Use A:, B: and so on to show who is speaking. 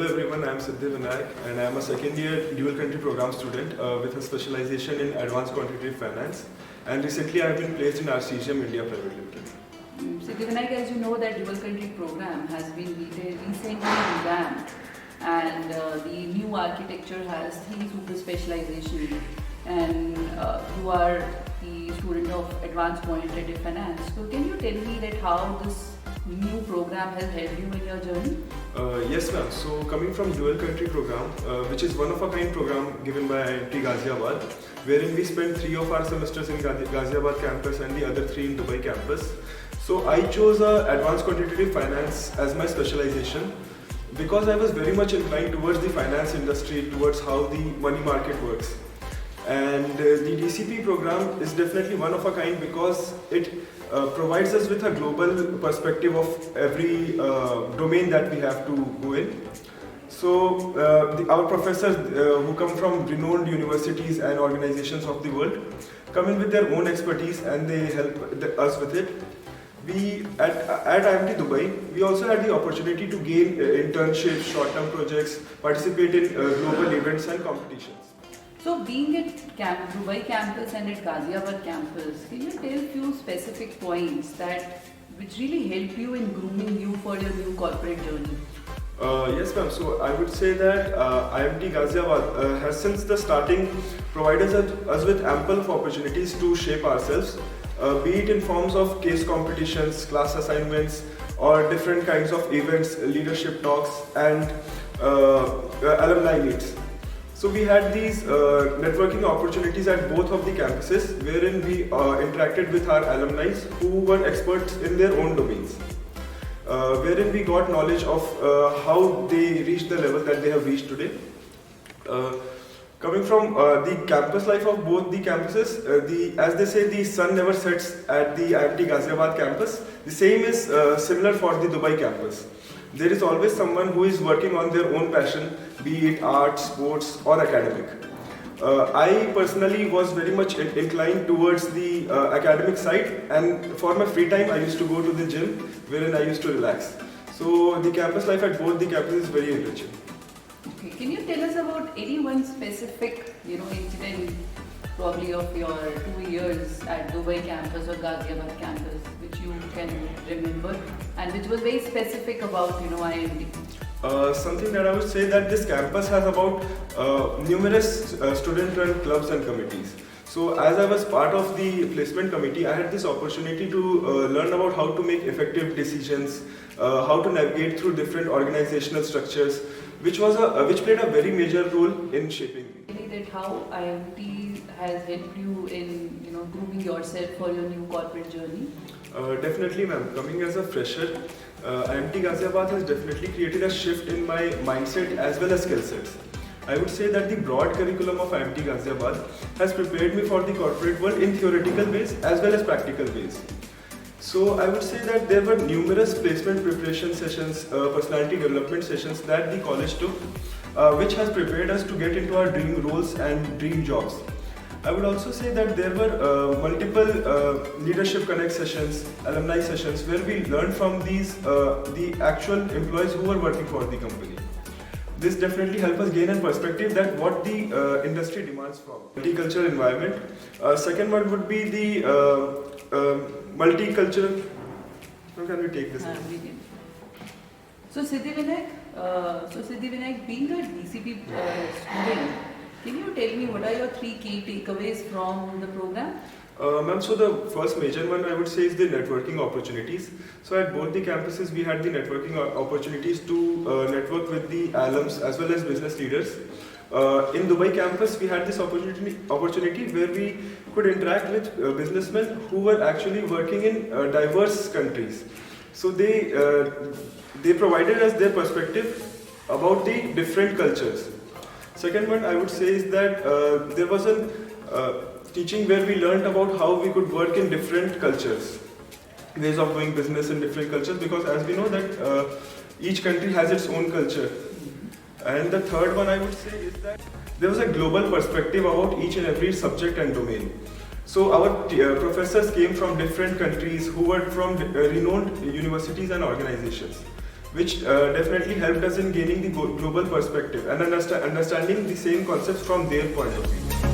A: everyone, I am Siddhi Vinayak and I am a second year dual country program student with a specialization in advanced quantitative finance, and recently I have been placed in RCGM India Private Limited.
B: Siddhi Vinayak, as you know, that dual country program has been recently revamped, and the new architecture has 3 super specializations, and you are the student of advanced quantitative finance. So can you tell me that how this new program has helped you in your journey?
A: Yes ma'am, so coming from dual country program, which is one of a kind program given by IMT Ghaziabad, wherein we spent 3 of our semesters in Ghaziabad campus and the other 3 in Dubai campus. So I chose advanced quantitative finance as my specialization because I was very much inclined towards the finance industry, towards how the money market works. And the DCP program is definitely one of a kind because it provides us with a global perspective of every domain that we have to go in. So our professors who come from renowned universities and organizations of the world come in with their own expertise and they help us with it. We at IMT Dubai, we also had the opportunity to gain internships, short-term projects, participate in global events and competitions.
B: So being at Dubai campus and at Ghaziabad campus, can you tell few specific points which really help you in grooming you for your new corporate journey?
A: Yes ma'am, so I would say that IMT Ghaziabad has since the starting provided us with ample of opportunities to shape ourselves, be it in forms of case competitions, class assignments, or different kinds of events, leadership talks and alumni meets. So we had these networking opportunities at both of the campuses wherein we interacted with our alumni who were experts in their own domains. Wherein we got knowledge of how they reached the level that they have reached today. Coming from the campus life of both the campuses, as they say, the sun never sets at the IMT Ghaziabad campus. The same is similar for the Dubai campus. There is always someone who is working on their own passion, be it art, sports or academic. I personally was very much inclined towards the academic side, and for my free time I used to go to the gym wherein I used to relax. So the campus life at both the campuses is very enriching.
B: Okay, can you tell us about any one specific incident probably of your 2 years at Dubai campus or Ghaziabad campus which you can remember and which was very specific about IMT?
A: Something that I would say that this campus has about numerous student-run clubs and committees. So as I was part of the placement committee, I had this opportunity to learn about how to make effective decisions, how to navigate through different organizational structures, which played a very major role in shaping me.
B: That how IMT has helped you in grooming yourself for your new corporate journey?
A: Definitely ma'am, coming as a fresher, IMT Ghaziabad has definitely created a shift in my mindset as well as skill sets. I would say that the broad curriculum of IMT Ghaziabad has prepared me for the corporate world in theoretical ways as well as practical ways. So I would say that there were numerous placement preparation sessions, personality development sessions that the college took, which has prepared us to get into our dream roles and dream jobs. I would also say that there were multiple leadership connect sessions, alumni sessions where we learned from the actual employees who were working for the company. This definitely helped us gain a perspective that what the industry demands from multicultural environment. Second one would be the multicultural. How can we take this?
B: So Siddhi Vinayak, being a DCP student, can you tell me what are your 3 key takeaways from the program?
A: Ma'am, so the first major one I would say is the networking opportunities. So at both the campuses we had the networking opportunities to network with the alums as well as business leaders. In Dubai campus we had this opportunity where we could interact with businessmen who were actually working in diverse countries. So they provided us their perspective about the different cultures. Second one I would say is that there was a teaching where we learned about how we could work in different cultures, ways of doing business in different cultures, because as we know that each country has its own culture. And the third one I would say is that there was a global perspective about each and every subject and domain. So our professors came from different countries who were from renowned universities and organizations. which definitely helped us in gaining the global perspective and understanding the same concepts from their point of view.